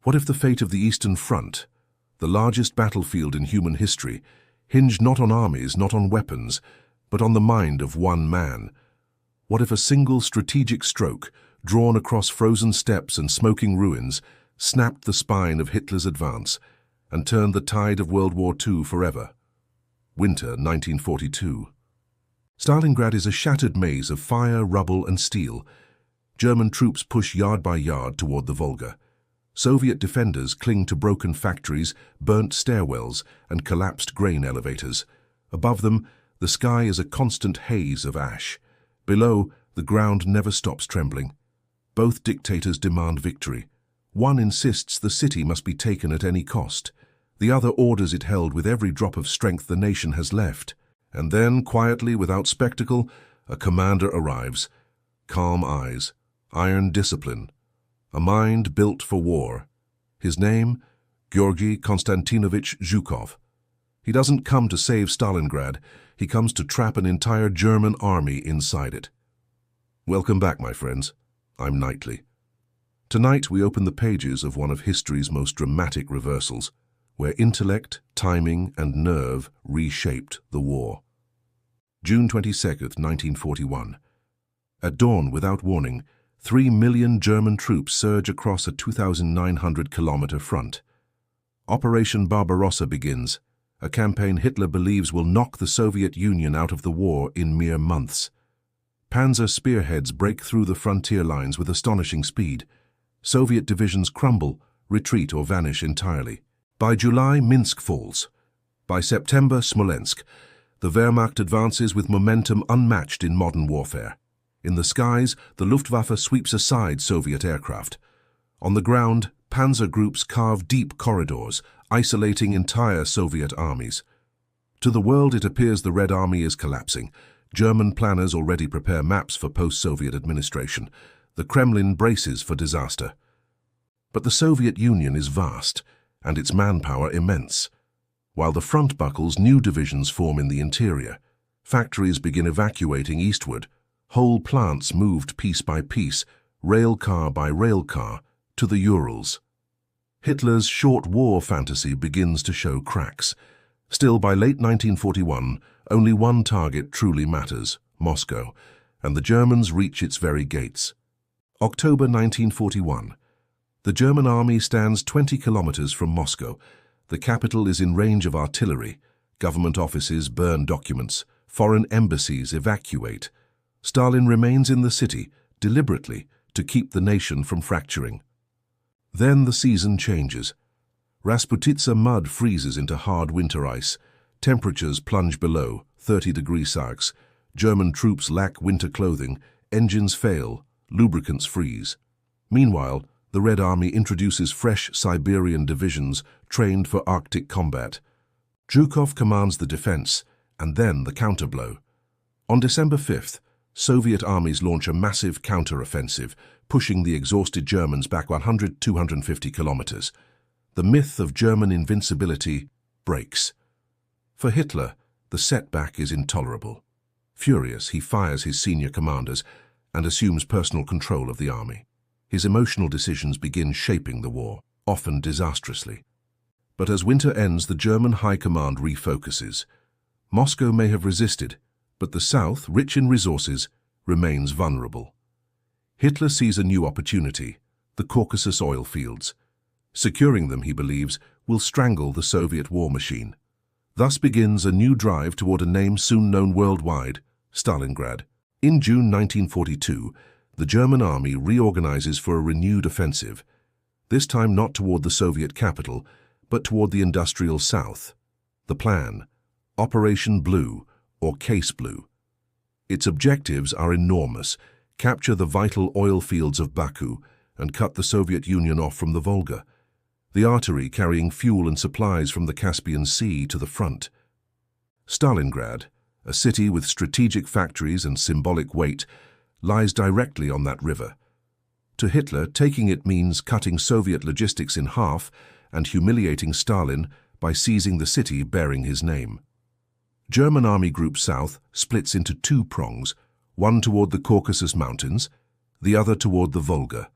What if the fate of the Eastern Front, the largest battlefield in human history, hinged not on armies, not on weapons, but on the mind of one man? What if a single strategic stroke, drawn across frozen steppes and smoking ruins, snapped the spine of Hitler's advance and turned the tide of World War II forever? Winter 1942. Stalingrad is a shattered maze of fire, rubble, and steel. German troops push yard by yard toward the Volga. Soviet defenders cling to broken factories, burnt stairwells, and collapsed grain elevators. Above them, the sky is a constant haze of ash. Below, the ground never stops trembling. Both dictators demand victory. One insists the city must be taken at any cost. The other orders it held with every drop of strength the nation has left. And then, quietly, without spectacle, a commander arrives. Calm eyes, iron discipline, a mind built for war. His name, Georgy Konstantinovich Zhukov. He doesn't come to save Stalingrad, he comes to trap an entire German army inside it. Welcome back, my friends. I'm Knightley. Tonight we open the pages of one of history's most dramatic reversals, where intellect, timing, and nerve reshaped the war. June 22nd, 1941. At dawn, without warning, 3 million German troops surge across a 2,900-kilometer front. Operation Barbarossa begins, a campaign Hitler believes will knock the Soviet Union out of the war in mere months. Panzer spearheads break through the frontier lines with astonishing speed. Soviet divisions crumble, retreat, or vanish entirely. By July, Minsk falls. By September, Smolensk. The Wehrmacht advances with momentum unmatched in modern warfare. In the skies, the Luftwaffe sweeps aside Soviet aircraft. On the ground, panzer groups carve deep corridors, isolating entire Soviet armies. To the world, it appears the Red Army is collapsing. German planners already prepare maps for post-Soviet administration. The Kremlin braces for disaster. But the Soviet Union is vast, and its manpower immense. While the front buckles, new divisions form in the interior. Factories begin evacuating eastward. Whole plants moved piece by piece, rail car by rail car, to the Urals. Hitler's short war fantasy begins to show cracks. Still, by late 1941, only one target truly matters, Moscow, and the Germans reach its very gates. October 1941. The German army stands 20 kilometers from Moscow. The capital is in range of artillery. Government offices burn documents. Foreign embassies evacuate. Stalin remains in the city, deliberately, to keep the nation from fracturing. Then the season changes. Rasputitsa mud freezes into hard winter ice. Temperatures plunge below 30 degrees Celsius. German troops lack winter clothing. Engines fail. Lubricants freeze. Meanwhile, the Red Army introduces fresh Siberian divisions trained for Arctic combat. Zhukov commands the defense, and then the counterblow. On December 5th, Soviet armies launch a massive counter-offensive, pushing the exhausted Germans back 100–250 kilometers. The myth of German invincibility breaks. For Hitler, the setback is intolerable. Furious, he fires his senior commanders and assumes personal control of the army. His emotional decisions begin shaping the war, often disastrously. But as winter ends, the German high command refocuses. Moscow may have resisted, but the south, rich in resources, remains vulnerable. Hitler sees a new opportunity, the Caucasus oil fields. Securing them, he believes, will strangle the Soviet war machine. Thus begins a new drive toward a name soon known worldwide, Stalingrad. In June 1942, the German army reorganizes for a renewed offensive, this time not toward the Soviet capital, but toward the industrial south. The plan, Operation Blue, or Case Blue. Its objectives are enormous: capture the vital oil fields of Baku and cut the Soviet Union off from the Volga, the artery carrying fuel and supplies from the Caspian Sea to the front. Stalingrad, a city with strategic factories and symbolic weight, lies directly on that river. To Hitler, taking it means cutting Soviet logistics in half and humiliating Stalin by seizing the city bearing his name. German Army Group South splits into two prongs, one toward the Caucasus Mountains, the other toward the Volga.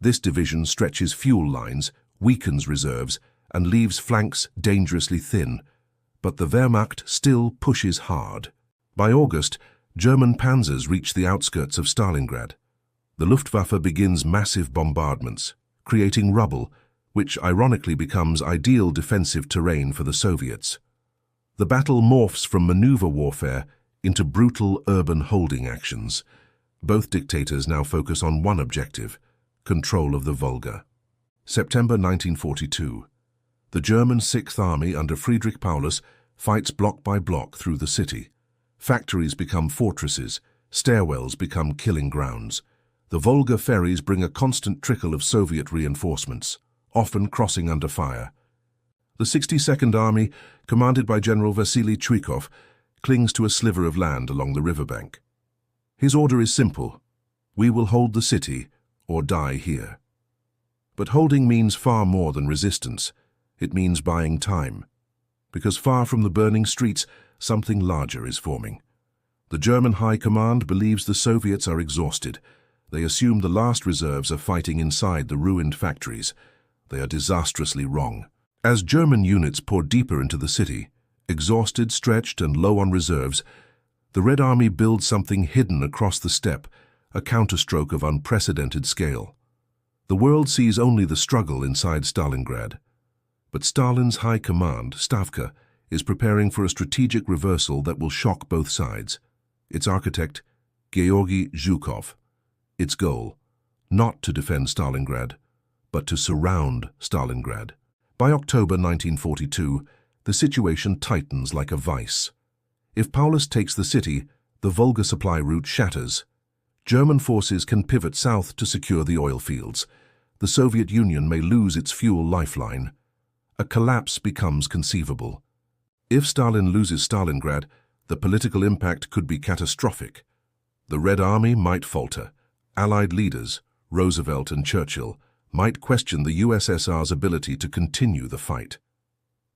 This division stretches fuel lines, weakens reserves, and leaves flanks dangerously thin. But the Wehrmacht still pushes hard. By August, German panzers reach the outskirts of Stalingrad. The Luftwaffe begins massive bombardments, creating rubble, which ironically becomes ideal defensive terrain for the Soviets. The battle morphs from maneuver warfare into brutal urban holding actions. Both dictators now focus on one objective: control of the Volga. September 1942. The German Sixth Army under Friedrich Paulus fights block by block through the city. Factories become fortresses, stairwells become killing grounds. The Volga ferries bring a constant trickle of Soviet reinforcements, often crossing under fire. The 62nd Army, commanded by General Vasily Zhukov, clings to a sliver of land along the riverbank. His order is simple: we will hold the city or die here. But holding means far more than resistance. It means buying time. Because far from the burning streets, something larger is forming. The German High Command believes the Soviets are exhausted. They assume the last reserves are fighting inside the ruined factories. They are disastrously wrong. As German units pour deeper into the city, exhausted, stretched, and low on reserves, the Red Army builds something hidden across the steppe, a counterstroke of unprecedented scale. The world sees only the struggle inside Stalingrad. But Stalin's high command, Stavka, is preparing for a strategic reversal that will shock both sides. Its architect, Georgy Zhukov. Its goal, not to defend Stalingrad, but to surround Stalingrad. By October 1942, the situation tightens like a vice. If Paulus takes the city, the Volga supply route shatters. German forces can pivot south to secure the oil fields. The Soviet Union may lose its fuel lifeline. A collapse becomes conceivable. If Stalin loses Stalingrad, the political impact could be catastrophic. The Red Army might falter. Allied leaders, Roosevelt and Churchill, might question the USSR's ability to continue the fight.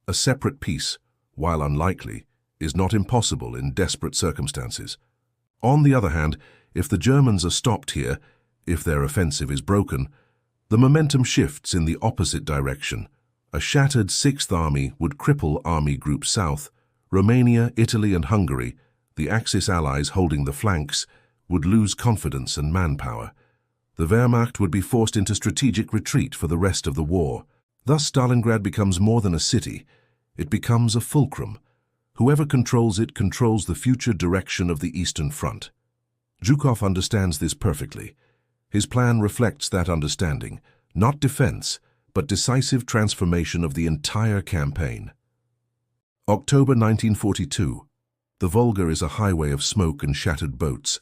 A separate peace, while unlikely, is not impossible in desperate circumstances. On the other hand, if the Germans are stopped here, if their offensive is broken, the momentum shifts in the opposite direction. A shattered Sixth Army would cripple Army Group South. Romania, Italy, and Hungary, the Axis allies holding the flanks, would lose confidence and manpower. The Wehrmacht would be forced into strategic retreat for the rest of the war. Thus Stalingrad becomes more than a city. It becomes a fulcrum. Whoever controls it controls the future direction of the Eastern Front. Zhukov understands this perfectly. His plan reflects that understanding, not defense, but decisive transformation of the entire campaign. October 1942. The Volga is a highway of smoke and shattered boats.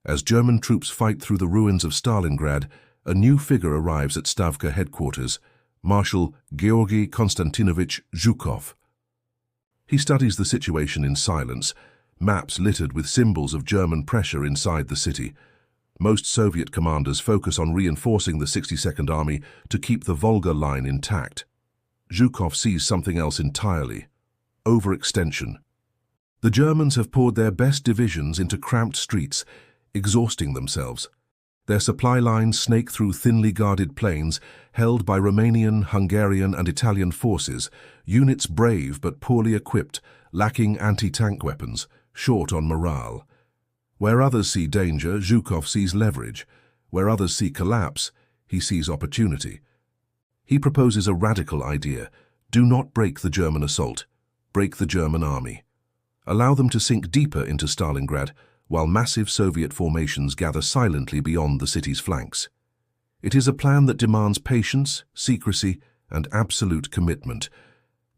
As German troops fight through the ruins of Stalingrad, a new figure arrives at Stavka headquarters, Marshal Georgy Konstantinovich Zhukov. He studies the situation in silence, maps littered with symbols of German pressure inside the city. Most Soviet commanders focus on reinforcing the 62nd Army to keep the Volga line intact. Zhukov sees something else entirely: overextension. The Germans have poured their best divisions into cramped streets, exhausting themselves. Their supply lines snake through thinly guarded plains held by Romanian, Hungarian, and Italian forces, units brave but poorly equipped, lacking anti-tank weapons, short on morale. Where others see danger, Zhukov sees leverage. Where others see collapse, he sees opportunity. He proposes a radical idea: do not break the German assault, break the German army. Allow them to sink deeper into Stalingrad, while massive Soviet formations gather silently beyond the city's flanks. It is a plan that demands patience, secrecy, and absolute commitment.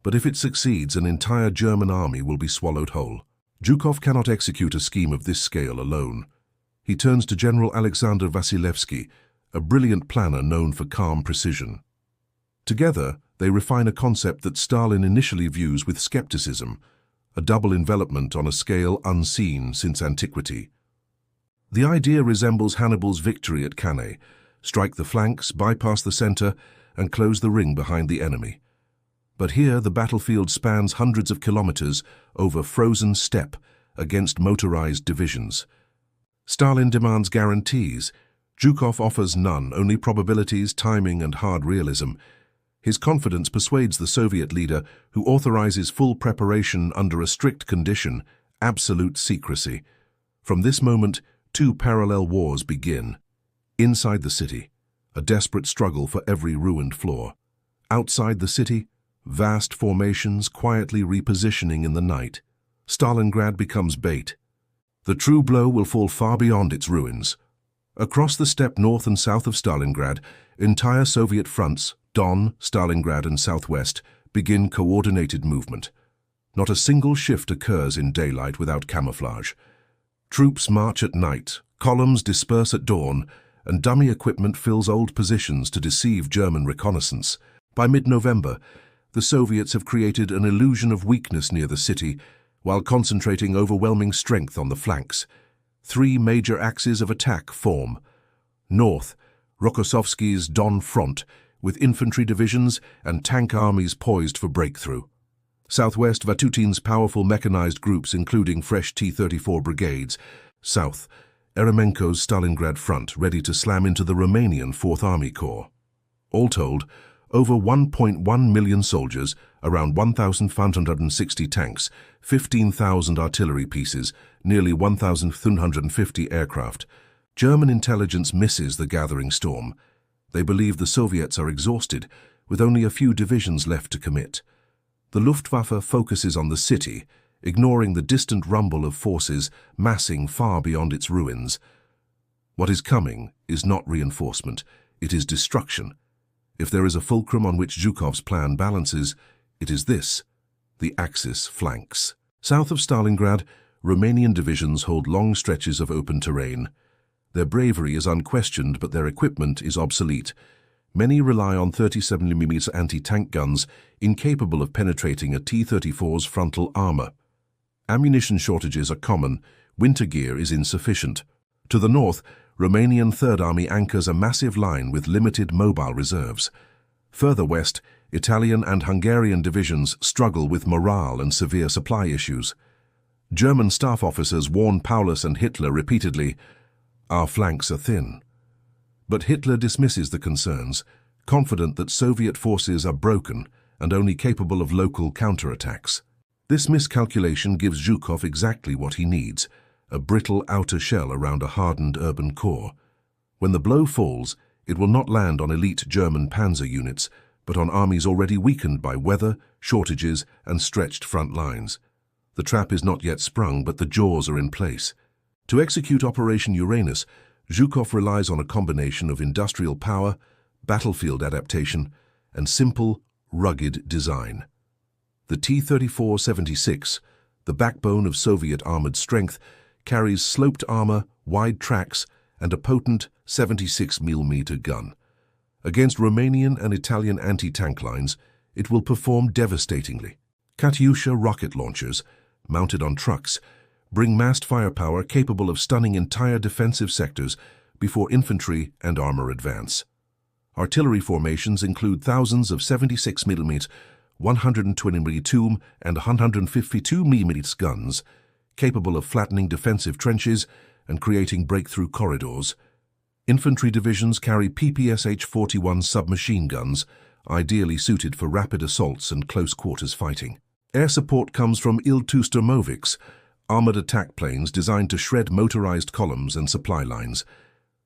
But if it succeeds, an entire German army will be swallowed whole. Zhukov cannot execute a scheme of this scale alone. He turns to General Alexander Vasilevsky, a brilliant planner known for calm precision. Together, they refine a concept that Stalin initially views with skepticism: a double envelopment on a scale unseen since antiquity. The idea resembles Hannibal's victory at Cannae: strike the flanks, bypass the center, and close the ring behind the enemy. But here the battlefield spans hundreds of kilometers over frozen steppe against motorized divisions. Stalin demands guarantees. Zhukov offers none, only probabilities, timing, and hard realism. His confidence persuades the Soviet leader, who authorizes full preparation under a strict condition: absolute secrecy. From this moment, two parallel wars begin. Inside the city, a desperate struggle for every ruined floor. Outside the city, vast formations quietly repositioning in the night. Stalingrad becomes bait. The true blow will fall far beyond its ruins. Across the steppe north and south of Stalingrad, entire Soviet fronts, Don, Stalingrad and southwest, begin coordinated movement. Not a single shift occurs in daylight without camouflage. Troops march at night, columns disperse at dawn, and dummy equipment fills old positions to deceive German reconnaissance. By mid-November, the Soviets have created an illusion of weakness near the city, while concentrating overwhelming strength on the flanks. Three major axes of attack form. North, Rokossovsky's Don front, with infantry divisions and tank armies poised for breakthrough. Southwest, Vatutin's powerful mechanized groups including fresh T-34 brigades. South, Eremenko's Stalingrad front, ready to slam into the Romanian 4th Army Corps. All told, over 1.1 million soldiers, around 1,560 tanks, 15,000 artillery pieces, nearly 1,350 aircraft. German intelligence misses the gathering storm. They believe the Soviets are exhausted, with only a few divisions left to commit. The Luftwaffe focuses on the city, ignoring the distant rumble of forces massing far beyond its ruins. What is coming is not reinforcement, it is destruction. If there is a fulcrum on which Zhukov's plan balances, it is this: the Axis flanks. South of Stalingrad, Romanian divisions hold long stretches of open terrain. Their bravery is unquestioned, but their equipment is obsolete. Many rely on 37mm anti-tank guns, incapable of penetrating a T-34's frontal armor. Ammunition shortages are common, winter gear is insufficient. To the north, Romanian Third Army anchors a massive line with limited mobile reserves. Further west, Italian and Hungarian divisions struggle with morale and severe supply issues. German staff officers warn Paulus and Hitler repeatedly, "Our flanks are thin." But Hitler dismisses the concerns, confident that Soviet forces are broken and only capable of local counterattacks. This miscalculation gives Zhukov exactly what he needs: a brittle outer shell around a hardened urban core. When the blow falls, it will not land on elite German panzer units, but on armies already weakened by weather, shortages, and stretched front lines. The trap is not yet sprung, but the jaws are in place. To execute Operation Uranus, Zhukov relies on a combination of industrial power, battlefield adaptation, and simple, rugged design. The T-34-76, the backbone of Soviet armored strength, carries sloped armor, wide tracks, and a potent 76mm gun. Against Romanian and Italian anti-tank lines, it will perform devastatingly. Katyusha rocket launchers, mounted on trucks, bring massed firepower capable of stunning entire defensive sectors before infantry and armor advance. Artillery formations include thousands of 76mm, 120mm and 152mm guns, capable of flattening defensive trenches and creating breakthrough corridors. Infantry divisions carry PPSH-41 submachine guns, ideally suited for rapid assaults and close-quarters fighting. Air support comes from Il-2 armored attack planes designed to shred motorized columns and supply lines.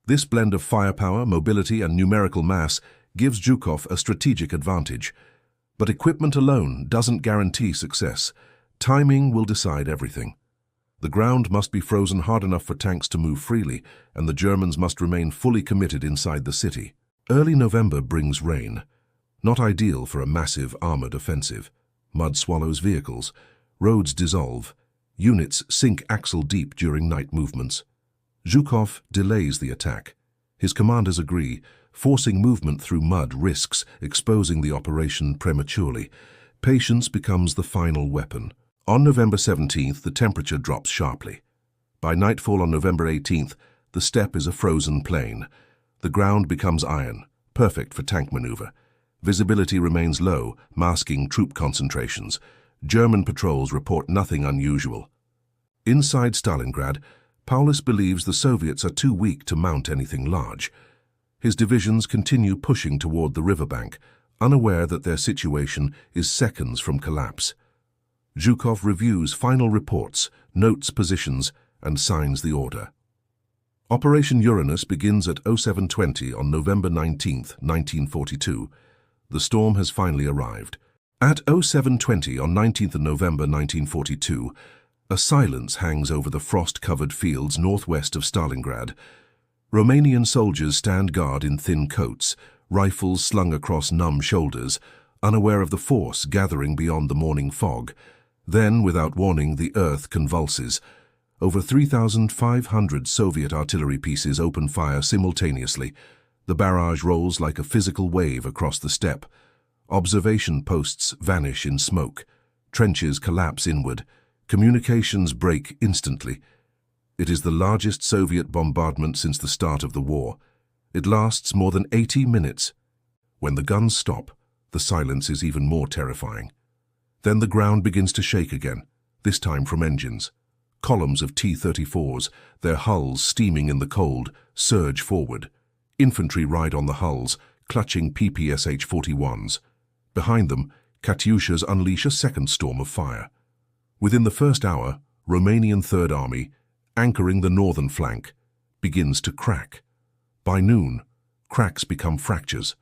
This blend of firepower, mobility, and numerical mass gives Zhukov a strategic advantage. But equipment alone doesn't guarantee success. Timing will decide everything. The ground must be frozen hard enough for tanks to move freely, and the Germans must remain fully committed inside the city. Early November brings rain. Not ideal for a massive armored offensive. Mud swallows vehicles. Roads dissolve. Units sink axle-deep during night movements. Zhukov delays the attack. His commanders agree. Forcing movement through mud risks exposing the operation prematurely. Patience becomes the final weapon. On November 17th, the temperature drops sharply. By nightfall on November 18th, the steppe is a frozen plain. The ground becomes iron, perfect for tank maneuver. Visibility remains low, masking troop concentrations. German patrols report nothing unusual. Inside Stalingrad, Paulus believes the Soviets are too weak to mount anything large. His divisions continue pushing toward the riverbank, unaware that their situation is seconds from collapse. Zhukov reviews final reports, notes positions, and signs the order. Operation Uranus begins at 07:20 on November 19, 1942. The storm has finally arrived. At 07:20 on 19th November 1942, a silence hangs over the frost-covered fields northwest of Stalingrad. Romanian soldiers stand guard in thin coats, rifles slung across numb shoulders, unaware of the force gathering beyond the morning fog. Then, without warning, the earth convulses. Over 3,500 Soviet artillery pieces open fire simultaneously. The barrage rolls like a physical wave across the steppe. Observation posts vanish in smoke. Trenches collapse inward. Communications break instantly. It is the largest Soviet bombardment since the start of the war. It lasts more than 80 minutes. When the guns stop, the silence is even more terrifying. Then the ground begins to shake again, this time from engines. Columns of T-34s, their hulls steaming in the cold, surge forward. Infantry ride on the hulls, clutching PPSH-41s. Behind them, Katyushas unleash a second storm of fire. Within the first hour, Romanian Third Army, anchoring the northern flank, begins to crack. By noon, cracks become fractures.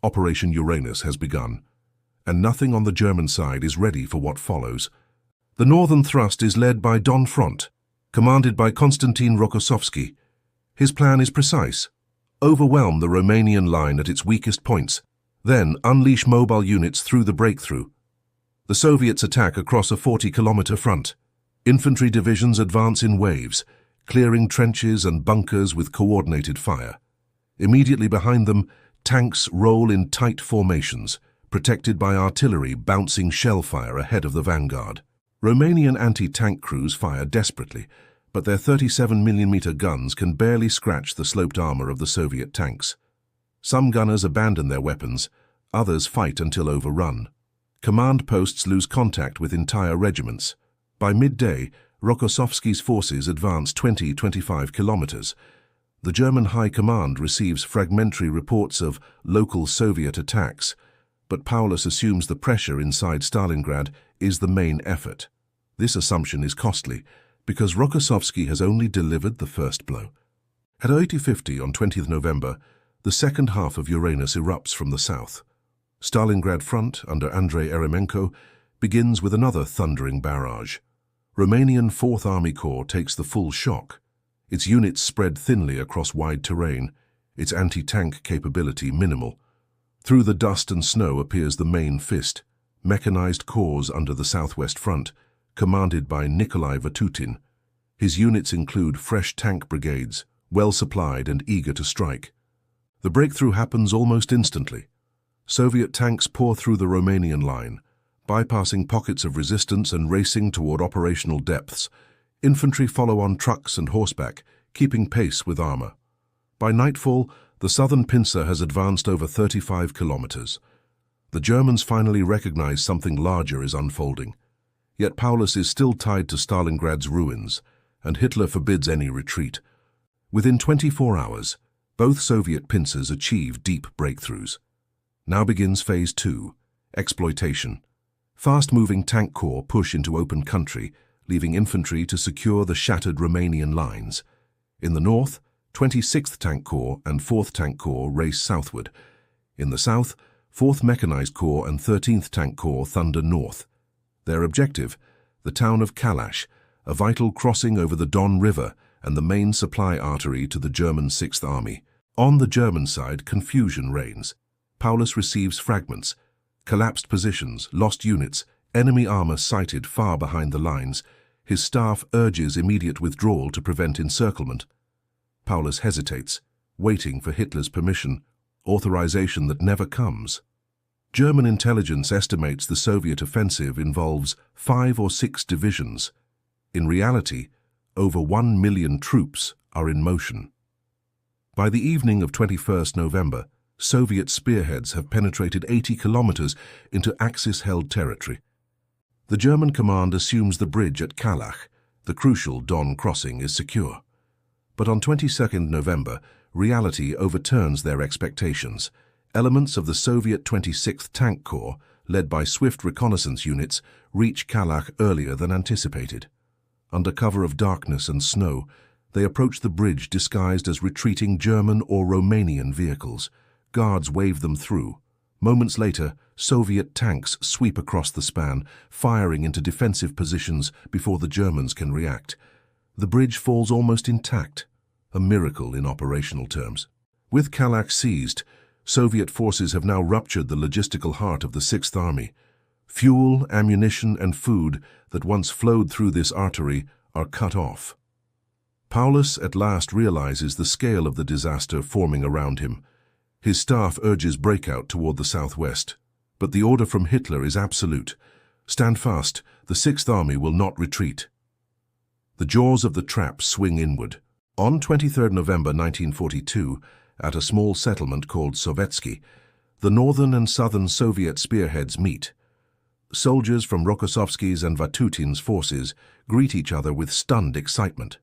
Operation Uranus has begun, and nothing on the German side is ready for what follows. The northern thrust is led by Don Front, commanded by Konstantin Rokossovsky. His plan is precise: overwhelm the Romanian line at its weakest points, then unleash mobile units through the breakthrough. The Soviets attack across a 40-kilometer front. Infantry divisions advance in waves, clearing trenches and bunkers with coordinated fire. Immediately behind them, tanks roll in tight formations, protected by artillery bouncing shell fire ahead of the vanguard. Romanian anti-tank crews fire desperately, but their 37mm guns can barely scratch the sloped armor of the Soviet tanks. Some gunners abandon their weapons, others fight until overrun. Command posts lose contact with entire regiments. By midday, Rokossovsky's forces advance 20-25 kilometers. The German High Command receives fragmentary reports of local Soviet attacks, but Paulus assumes the pressure inside Stalingrad is the main effort. This assumption is costly, because Rokossovsky has only delivered the first blow. At 8:50 on 20th November, the second half of Uranus erupts from the south. Stalingrad front, under Andrei Eremenko, begins with another thundering barrage. Romanian 4th Army Corps takes the full shock. Its units spread thinly across wide terrain, its anti-tank capability minimal. Through the dust and snow appears the main fist, mechanized corps under the southwest front, commanded by Nikolai Vatutin. His units include fresh tank brigades, well supplied and eager to strike. The breakthrough happens almost instantly. Soviet tanks pour through the Romanian line, bypassing pockets of resistance and racing toward operational depths. Infantry follow on trucks and horseback, keeping pace with armor. By nightfall, the southern pincer has advanced over 35 kilometers. The Germans finally recognize something larger is unfolding. Yet Paulus is still tied to Stalingrad's ruins, and Hitler forbids any retreat. Within 24 hours, both Soviet pincers achieve deep breakthroughs. Now begins Phase 2, exploitation. Fast-moving tank corps push into open country, leaving infantry to secure the shattered Romanian lines. In the north, 26th Tank Corps and 4th Tank Corps race southward. In the south, 4th Mechanized Corps and 13th Tank Corps thunder north. Their objective, the town of Kalash, a vital crossing over the Don River and the main supply artery to the German 6th Army. On the German side, confusion reigns. Paulus receives fragments, collapsed positions, lost units, enemy armor sighted far behind the lines. His staff urges immediate withdrawal to prevent encirclement. Paulus hesitates, waiting for Hitler's permission, authorization that never comes. German intelligence estimates the Soviet offensive involves 5 or 6 divisions. In reality, over 1 million troops are in motion. By the evening of 21st November, Soviet spearheads have penetrated 80 kilometers into Axis-held territory. The German command assumes the bridge at Kalach, the crucial Don crossing, is secure. But on 22nd November, reality overturns their expectations. Elements of the Soviet 26th Tank Corps, led by swift reconnaissance units, reach Kalach earlier than anticipated. Under cover of darkness and snow, they approach the bridge disguised as retreating German or Romanian vehicles. Guards wave them through. Moments later, Soviet tanks sweep across the span, firing into defensive positions before the Germans can react. The bridge falls almost intact, a miracle in operational terms. With Kalach seized, Soviet forces have now ruptured the logistical heart of the Sixth Army. Fuel, ammunition, and food that once flowed through this artery are cut off. Paulus at last realizes the scale of the disaster forming around him. His staff urges breakout toward the southwest, but the order from Hitler is absolute. Stand fast, the Sixth Army will not retreat. The jaws of the trap swing inward. On 23 November 1942, at a small settlement called Sovetski, the northern and southern Soviet spearheads meet. Soldiers from Rokossovsky's and Vatutin's forces greet each other with stunned excitement.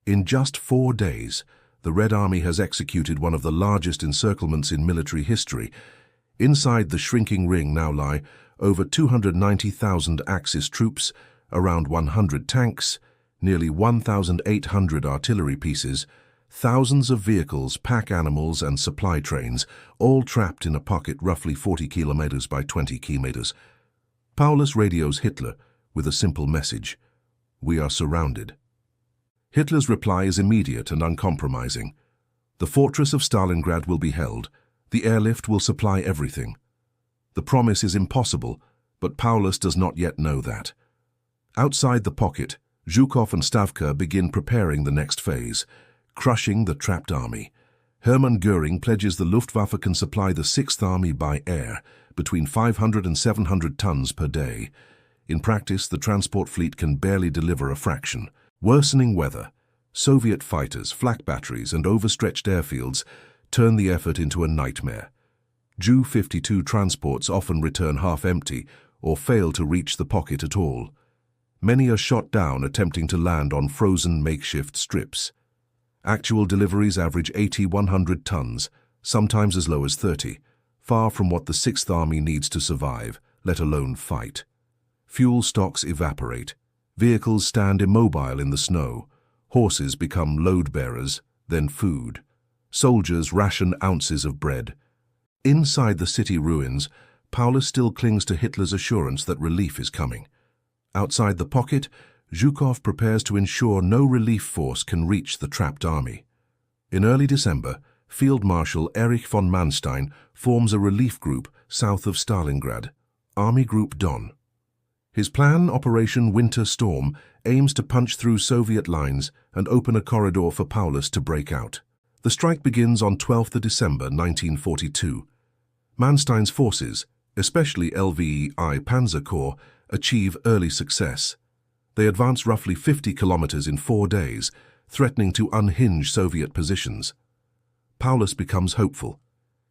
In just 4 days, the Red Army has executed one of the largest encirclements in military history. Inside the shrinking ring now lie over 290,000 Axis troops, around 100 tanks, nearly 1,800 artillery pieces, thousands of vehicles, pack animals, and supply trains, all trapped in a pocket roughly 40 kilometers by 20 kilometers. Paulus radios Hitler with a simple message: "We are surrounded." Hitler's reply is immediate and uncompromising. The fortress of Stalingrad will be held. The airlift will supply everything. The promise is impossible, but Paulus does not yet know that. Outside the pocket, Zhukov and Stavka begin preparing the next phase, crushing the trapped army. Hermann Göring pledges the Luftwaffe can supply the Sixth Army by air, between 500 and 700 tons per day. In practice, the transport fleet can barely deliver a fraction. Worsening weather, Soviet fighters, flak batteries, and overstretched airfields turn the effort into a nightmare. Ju-52 transports often return half-empty or fail to reach the pocket at all. Many are shot down attempting to land on frozen makeshift strips. Actual deliveries average 80-100 tons, sometimes as low as 30, far from what the Sixth Army needs to survive, let alone fight. Fuel stocks evaporate. Vehicles stand immobile in the snow. Horses become load-bearers, then food. Soldiers ration ounces of bread. Inside the city ruins, Paulus still clings to Hitler's assurance that relief is coming. Outside the pocket, Zhukov prepares to ensure no relief force can reach the trapped army. In early December, Field Marshal Erich von Manstein forms a relief group south of Stalingrad, Army Group Don. His plan, Operation Winter Storm, aims to punch through Soviet lines and open a corridor for Paulus to break out. The strike begins on 12 December 1942. Manstein's forces, especially LVI Panzer Corps, achieve early success. They advance roughly 50 kilometers in 4 days, threatening to unhinge Soviet positions. Paulus becomes hopeful.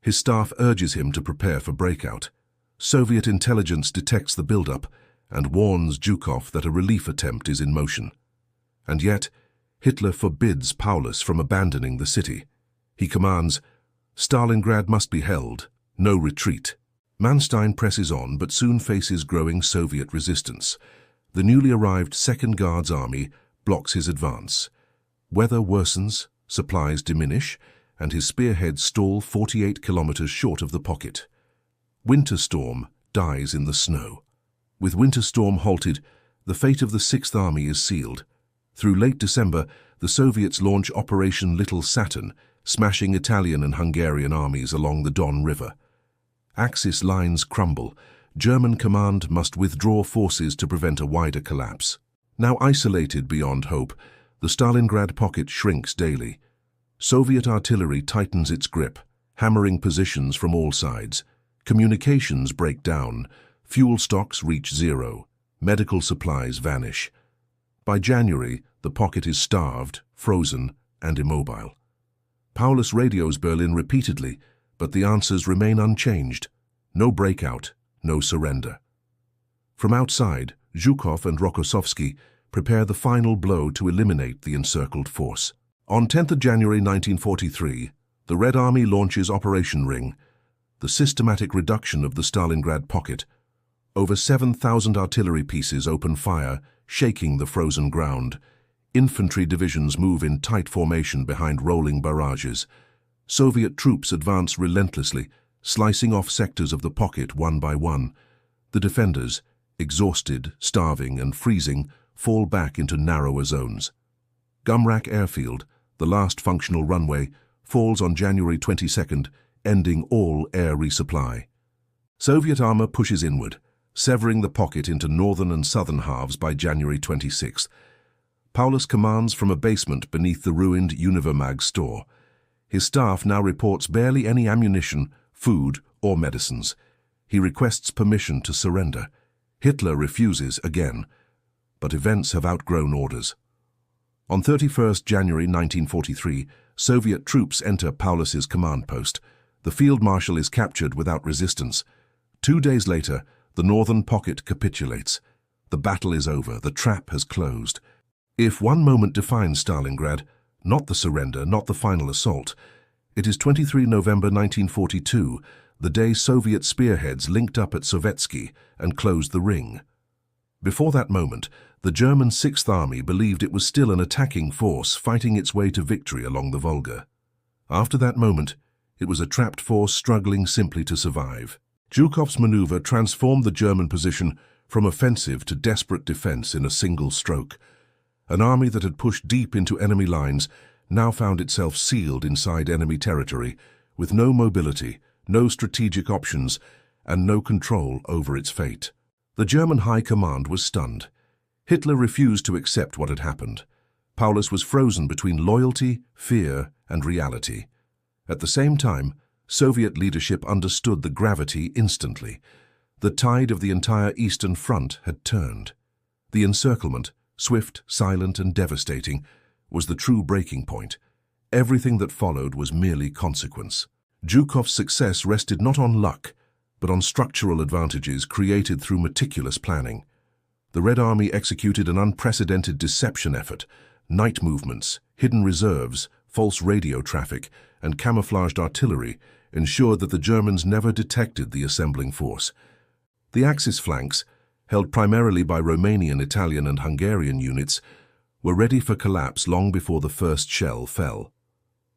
His staff urges him to prepare for breakout. Soviet intelligence detects the buildup and warns Zhukov that a relief attempt is in motion. And yet, Hitler forbids Paulus from abandoning the city. He commands, "Stalingrad must be held, no retreat." Manstein presses on but soon faces growing Soviet resistance. The newly arrived Second Guards Army blocks his advance. Weather worsens, supplies diminish, and his spearheads stall 48 kilometers short of the pocket. Winter Storm dies in the snow. With Winter Storm halted, the fate of the Sixth Army is sealed. Through late December, the Soviets launch Operation Little Saturn, smashing Italian and Hungarian armies along the Don River. Axis lines crumble. German command must withdraw forces to prevent a wider collapse. Now isolated beyond hope, the Stalingrad pocket shrinks daily. Soviet artillery tightens its grip, hammering positions from all sides. Communications break down. Fuel stocks reach zero. Medical supplies vanish. By January, the pocket is starved, frozen, and immobile. Paulus radios Berlin repeatedly, but the answers remain unchanged. No breakout, no surrender. From outside, Zhukov and Rokossovsky prepare the final blow to eliminate the encircled force. On 10 January 1943, the Red Army launches Operation Ring, the systematic reduction of the Stalingrad pocket. Over 7,000 artillery pieces open fire, shaking the frozen ground. Infantry divisions move in tight formation behind rolling barrages. Soviet troops advance relentlessly, slicing off sectors of the pocket one by one. The defenders, exhausted, starving, and freezing, fall back into narrower zones. Gumrak Airfield, the last functional runway, falls on January 22nd, ending all air resupply. Soviet armor pushes inward, severing the pocket into northern and southern halves by January 26th. Paulus commands from a basement beneath the ruined Univermag store. His staff now reports barely any ammunition, food, or medicines. He requests permission to surrender. Hitler refuses again, but events have outgrown orders. On 31st January 1943, Soviet troops enter Paulus's command post. The field marshal is captured without resistance. 2 days later, the northern pocket capitulates. The battle is over, the trap has closed. If one moment defines Stalingrad, not the surrender, not the final assault, it is 23 November 1942, the day Soviet spearheads linked up at Sovetski and closed the ring. Before that moment, the German Sixth Army believed it was still an attacking force fighting its way to victory along the Volga. After that moment, it was a trapped force struggling simply to survive. Zhukov's maneuver transformed the German position from offensive to desperate defense in a single stroke. An army that had pushed deep into enemy lines now found itself sealed inside enemy territory, with no mobility, no strategic options, and no control over its fate. The German High Command was stunned. Hitler refused to accept what had happened. Paulus was frozen between loyalty, fear, and reality. At the same time, Soviet leadership understood the gravity instantly. The tide of the entire Eastern Front had turned. The encirclement, swift, silent, and devastating, was the true breaking point. Everything that followed was merely consequence. Zhukov's success rested not on luck, but on structural advantages created through meticulous planning. The Red Army executed an unprecedented deception effort. Night movements, hidden reserves, false radio traffic, and camouflaged artillery ensured that the Germans never detected the assembling force. The Axis flanks, held primarily by Romanian, Italian, and Hungarian units, were ready for collapse long before the first shell fell.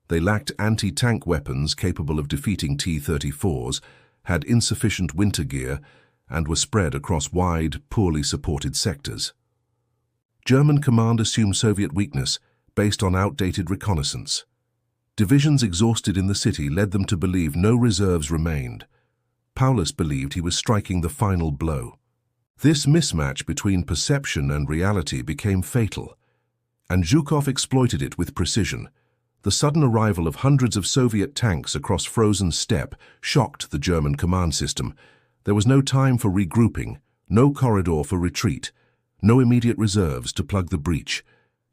They lacked anti-tank weapons capable of defeating T-34s, had insufficient winter gear, and were spread across wide, poorly supported sectors. German command assumed Soviet weakness based on outdated reconnaissance. Divisions exhausted in the city led them to believe no reserves remained. Paulus believed he was striking the final blow. This mismatch between perception and reality became fatal, and Zhukov exploited it with precision. The sudden arrival of hundreds of Soviet tanks across frozen steppe shocked the German command system. There was no time for regrouping, no corridor for retreat, no immediate reserves to plug the breach.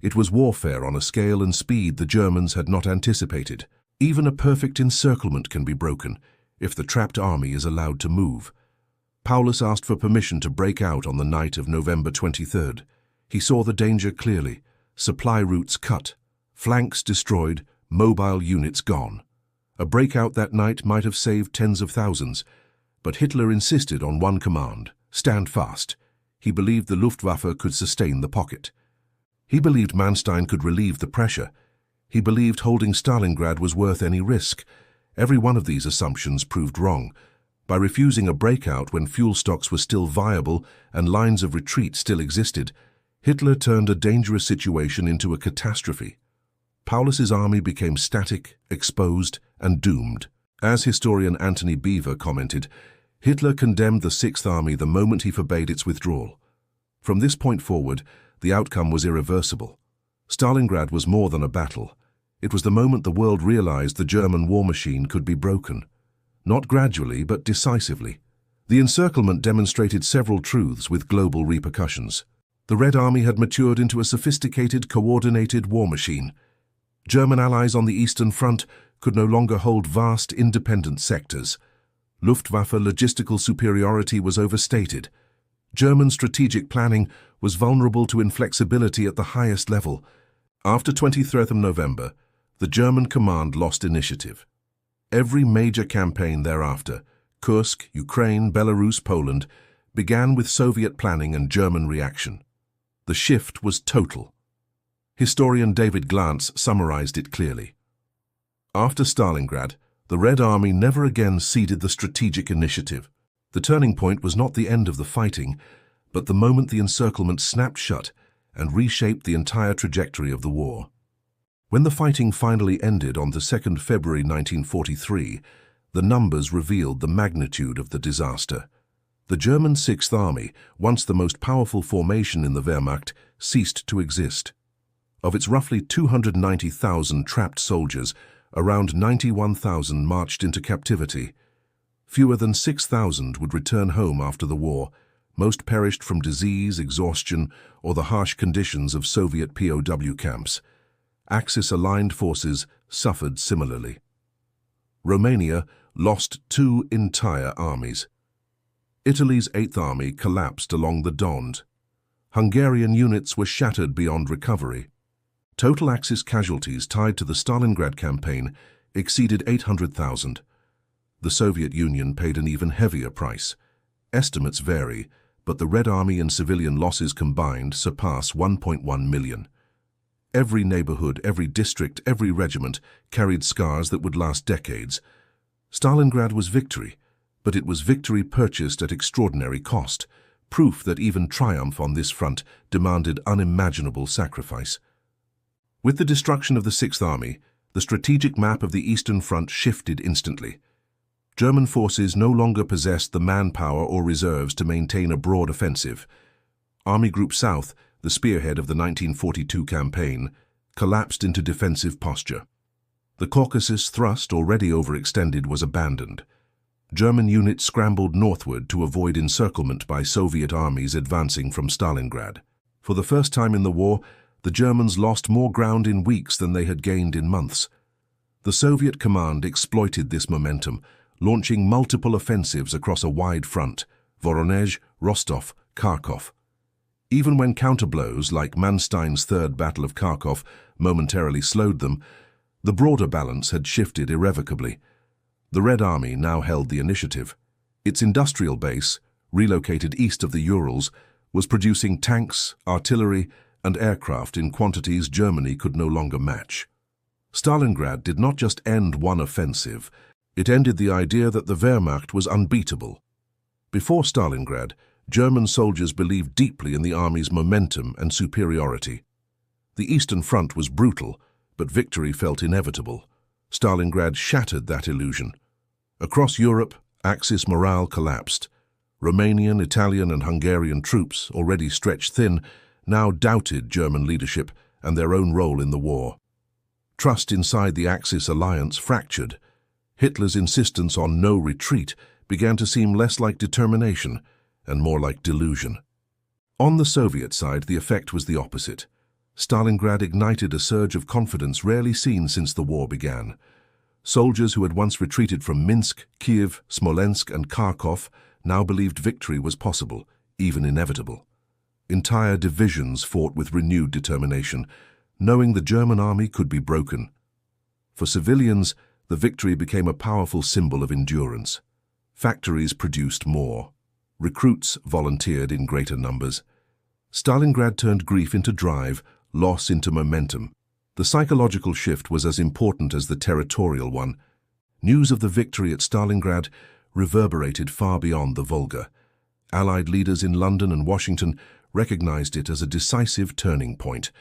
It was warfare on a scale and speed the Germans had not anticipated. Even a perfect encirclement can be broken if the trapped army is allowed to move. Paulus asked for permission to break out on the night of November 23rd. He saw the danger clearly. Supply routes cut, flanks destroyed, mobile units gone. A breakout that night might have saved tens of thousands, but Hitler insisted on one command: stand fast. He believed the Luftwaffe could sustain the pocket. He believed Manstein could relieve the pressure. He believed holding Stalingrad was worth any risk. Every one of these assumptions proved wrong. By refusing a breakout when fuel stocks were still viable and lines of retreat still existed, Hitler turned a dangerous situation into a catastrophe. Paulus's army became static, exposed, and doomed. As historian Antony Beevor commented, Hitler condemned the Sixth Army the moment he forbade its withdrawal. From this point forward, the outcome was irreversible. Stalingrad was more than a battle. It was the moment the world realized the German war machine could be broken. Not gradually, but decisively. The encirclement demonstrated several truths with global repercussions. The Red Army had matured into a sophisticated, coordinated war machine. German allies on the Eastern Front could no longer hold vast, independent sectors. Luftwaffe logistical superiority was overstated. German strategic planning was vulnerable to inflexibility at the highest level. After 23rd November, the German command lost initiative. Every major campaign thereafter, Kursk, Ukraine, Belarus, Poland, began with Soviet planning and German reaction. The shift was total. Historian David Glantz summarized it clearly. After Stalingrad, the Red Army never again ceded the strategic initiative. The turning point was not the end of the fighting, but the moment the encirclement snapped shut and reshaped the entire trajectory of the war. When the fighting finally ended on the 2nd February 1943, the numbers revealed the magnitude of the disaster. The German Sixth Army, once the most powerful formation in the Wehrmacht, ceased to exist. Of its roughly 290,000 trapped soldiers, around 91,000 marched into captivity. Fewer than 6,000 would return home after the war. Most perished from disease, exhaustion, or the harsh conditions of Soviet POW camps. Axis-aligned forces suffered similarly. Romania lost 2 entire armies. Italy's Eighth Army collapsed along the Don. Hungarian units were shattered beyond recovery. Total Axis casualties tied to the Stalingrad campaign exceeded 800,000. The Soviet Union paid an even heavier price. Estimates vary, but the Red Army and civilian losses combined surpass 1.1 million. Every neighborhood, every district, every regiment carried scars that would last decades. Stalingrad was victory, but it was victory purchased at extraordinary cost, proof that even triumph on this front demanded unimaginable sacrifice. With the destruction of the Sixth Army, the strategic map of the Eastern Front shifted instantly. German forces no longer possessed the manpower or reserves to maintain a broad offensive. Army Group South, the spearhead of the 1942 campaign, collapsed into defensive posture. The Caucasus thrust, already overextended, was abandoned. German units scrambled northward to avoid encirclement by Soviet armies advancing from Stalingrad. For the first time in the war, the Germans lost more ground in weeks than they had gained in months. The Soviet command exploited this momentum, launching multiple offensives across a wide front: Voronezh, Rostov, Kharkov. Even when counterblows like Manstein's Third Battle of Kharkov momentarily slowed them, the broader balance had shifted irrevocably. The Red Army now held the initiative. Its industrial base, relocated east of the Urals, was producing tanks, artillery, and aircraft in quantities Germany could no longer match. Stalingrad did not just end one offensive, it ended the idea that the Wehrmacht was unbeatable. Before Stalingrad, German soldiers believed deeply in the army's momentum and superiority. The Eastern Front was brutal, but victory felt inevitable. Stalingrad shattered that illusion. Across Europe, Axis morale collapsed. Romanian, Italian, and Hungarian troops, already stretched thin, now doubted German leadership and their own role in the war. Trust inside the Axis alliance fractured. Hitler's insistence on no retreat began to seem less like determination and more like delusion. On the Soviet side, the effect was the opposite. Stalingrad ignited a surge of confidence rarely seen since the war began. Soldiers who had once retreated from Minsk, Kiev, Smolensk, and Kharkov now believed victory was possible, even inevitable. Entire divisions fought with renewed determination, knowing the German army could be broken. For civilians, the victory became a powerful symbol of endurance. Factories produced more. Recruits volunteered in greater numbers. Stalingrad turned grief into drive, loss into momentum. The psychological shift was as important as the territorial one. News of the victory at Stalingrad reverberated far beyond the Volga. Allied leaders in London and Washington recognized it as a decisive turning point.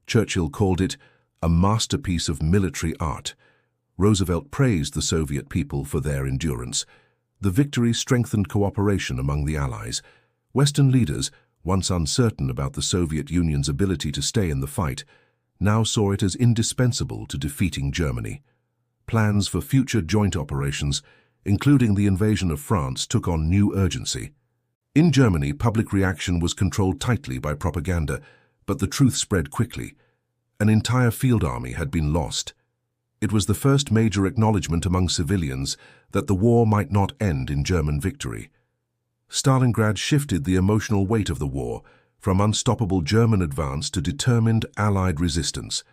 Churchill called it a masterpiece of military art. Roosevelt praised the Soviet people for their endurance. The victory strengthened cooperation among the Allies. Western leaders, once uncertain about the Soviet Union's ability to stay in the fight, now saw it as indispensable to defeating Germany. Plans for future joint operations, including the invasion of France, took on new urgency. In Germany, public reaction was controlled tightly by propaganda, but the truth spread quickly. An entire field army had been lost. It was the first major acknowledgement among civilians that the war might not end in German victory. Stalingrad shifted the emotional weight of the war, from unstoppable German advance to determined Allied resistance.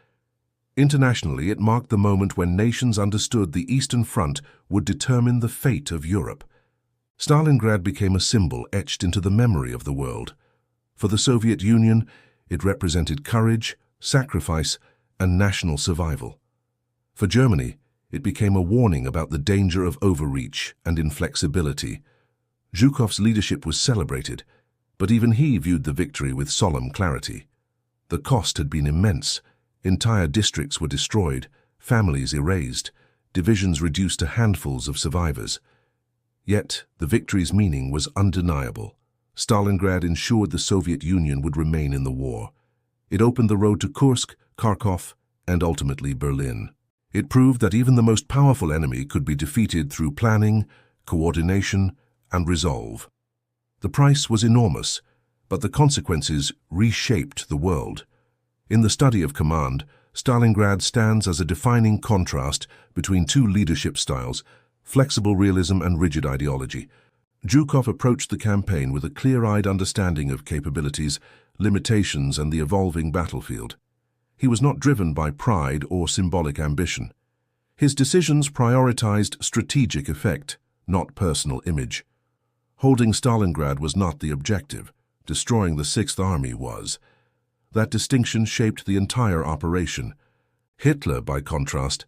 Internationally, it marked the moment when nations understood the Eastern Front would determine the fate of Europe. Stalingrad became a symbol etched into the memory of the world. For the Soviet Union, it represented courage, sacrifice, and national survival. For Germany, it became a warning about the danger of overreach and inflexibility. Zhukov's leadership was celebrated, but even he viewed the victory with solemn clarity. The cost had been immense. Entire districts were destroyed, families erased, divisions reduced to handfuls of survivors. Yet, the victory's meaning was undeniable. Stalingrad ensured the Soviet Union would remain in the war. It opened the road to Kursk, Kharkov, and ultimately Berlin. It proved that even the most powerful enemy could be defeated through planning, coordination, and resolve. The price was enormous, but the consequences reshaped the world. In the study of command, Stalingrad stands as a defining contrast between two leadership styles, flexible realism and rigid ideology. Zhukov approached the campaign with a clear-eyed understanding of capabilities, limitations, and the evolving battlefield. He was not driven by pride or symbolic ambition. His decisions prioritized strategic effect, not personal image. Holding Stalingrad was not the objective. Destroying the Sixth Army was. That distinction shaped the entire operation. Hitler, by contrast,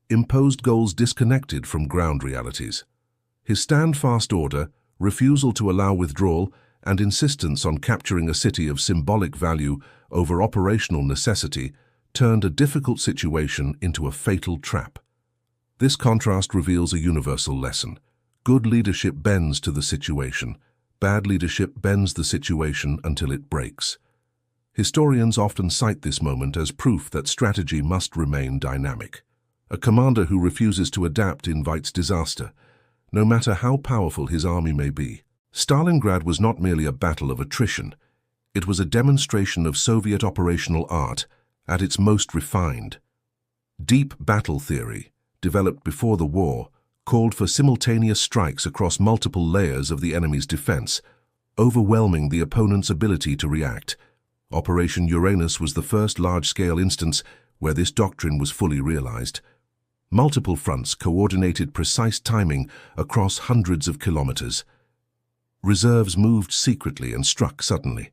imposed goals disconnected from ground realities. His stand-fast order, refusal to allow withdrawal, and insistence on capturing a city of symbolic value over operational necessity turned a difficult situation into a fatal trap. This contrast reveals a universal lesson. Good leadership bends to the situation. Bad leadership bends the situation until it breaks. Historians often cite this moment as proof that strategy must remain dynamic. A commander who refuses to adapt invites disaster, no matter how powerful his army may be. Stalingrad was not merely a battle of attrition. It was a demonstration of Soviet operational art at its most refined. Deep battle theory, developed before the war, called for simultaneous strikes across multiple layers of the enemy's defense, overwhelming the opponent's ability to react. Operation Uranus was the first large-scale instance where this doctrine was fully realized. Multiple fronts coordinated precise timing across hundreds of kilometers. Reserves moved secretly and struck suddenly.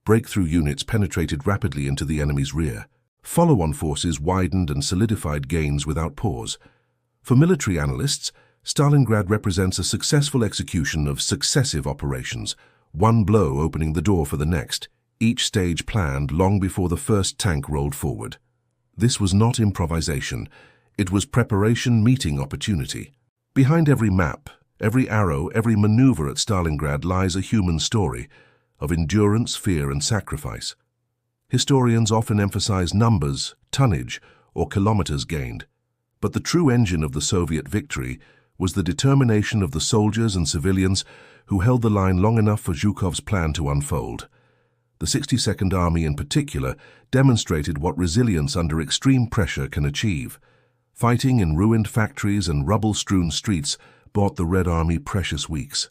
Breakthrough units penetrated rapidly into the enemy's rear. Follow-on forces widened and solidified gains without pause. For military analysts, Stalingrad represents a successful execution of successive operations, one blow opening the door for the next, each stage planned long before the first tank rolled forward. This was not improvisation. It was preparation meeting opportunity. Behind every map, every arrow, every maneuver at Stalingrad lies a human story of endurance, fear, and sacrifice. Historians often emphasize numbers, tonnage, or kilometers gained, but the true engine of the Soviet victory was the determination of the soldiers and civilians who held the line long enough for Zhukov's plan to unfold. The 62nd Army in particular demonstrated what resilience under extreme pressure can achieve. Fighting in ruined factories and rubble-strewn streets bought the Red Army precious weeks.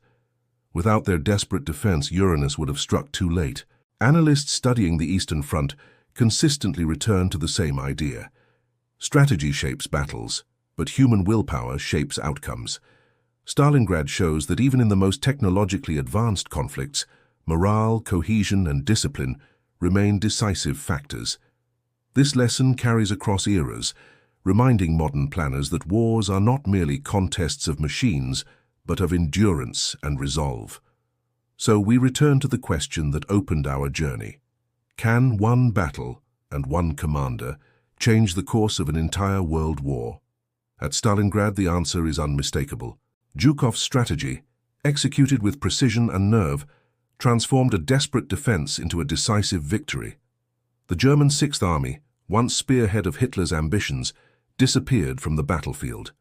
Without their desperate defense, Uranus would have struck too late. Analysts studying the Eastern Front consistently return to the same idea. Strategy shapes battles, but human willpower shapes outcomes. Stalingrad shows that even in the most technologically advanced conflicts, morale, cohesion, and discipline remain decisive factors. This lesson carries across eras, reminding modern planners that wars are not merely contests of machines, but of endurance and resolve. So we return to the question that opened our journey. Can one battle and one commander change the course of an entire world war? At Stalingrad, the answer is unmistakable. Zhukov's strategy, executed with precision and nerve, transformed a desperate defense into a decisive victory. The German Sixth Army, once spearhead of Hitler's ambitions, disappeared from the battlefield.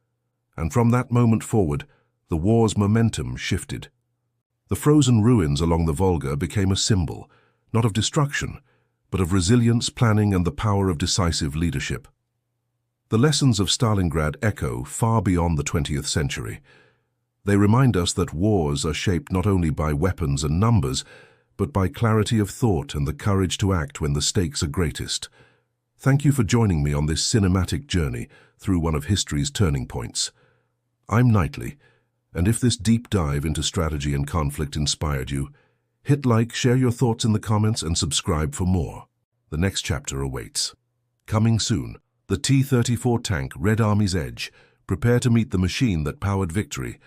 And from that moment forward, the war's momentum shifted. The frozen ruins along the Volga became a symbol, not of destruction, but of resilience, planning, and the power of decisive leadership. The lessons of Stalingrad echo far beyond the 20th century. They remind us that wars are shaped not only by weapons and numbers, but by clarity of thought and the courage to act when the stakes are greatest. Thank you for joining me on this cinematic journey through one of history's turning points. I'm Knightley, and if this deep dive into strategy and conflict inspired you, hit like, share your thoughts in the comments, and subscribe for more. The next chapter awaits. Coming soon, the T-34 tank, Red Army's Edge. Prepare to meet the machine that powered victory.